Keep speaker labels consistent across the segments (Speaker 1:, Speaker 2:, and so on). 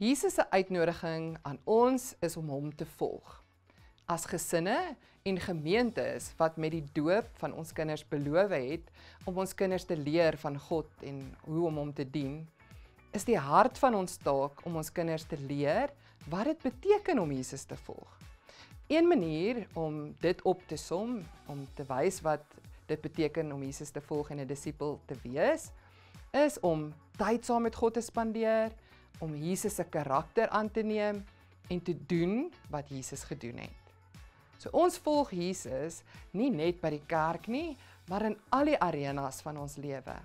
Speaker 1: Jesus se uitnodiging aan ons is om hom te volg. As gesinne en gemeentes wat met die doop van ons kinders beloof het om ons kinders te leer van God en hoe om hom te dien, is die hart van ons taak om ons kinders te leer wat dit beteken om Jesus te volg. Een manier om dit op te som, om te wys wat dit beteken om Jesus te volg en 'n disipel te wees, is om tyd saam met God te spandeer, om Jesus se karakter aan te neem en te doen wat Jesus gedoen het. So ons volg Jesus nie net by die kerk nie, maar in al die arenas van ons lewe.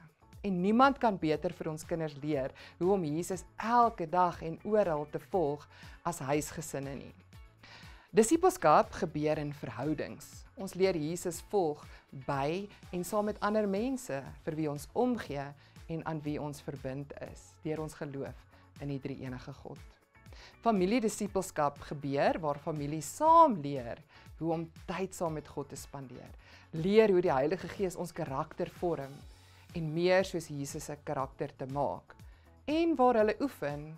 Speaker 1: En niemand kan beter vir ons kinders leer hoe om Jesus elke dag en oral te volg as huisgesinne nie. Disipelskap gebeur in verhoudings. Ons leer Jesus volg by en saam met ander mense vir wie ons omgee en aan wie ons verbind is, deur ons geloof in die drie-enige God. Familiedisipelskap gebeur waar familie saam leer hoe om tyd saam met God te spandeer. Leer hoe die Heilige Gees ons karakter vorm en meer soos Jesus se karakter te maak. En waar hulle oefen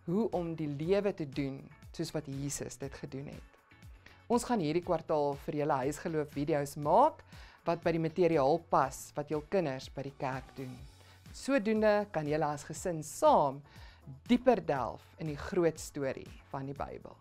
Speaker 1: hoe om die lewe te doen soos wat Jesus dit gedoen het. Ons gaan hierdie kwartaal vir julle huisgeloof video's maak wat by die materiaal pas wat jul kinders by die kerk doen. Sodoende kan julle as gesin saam dieper delf in die groot storie van die Bybel.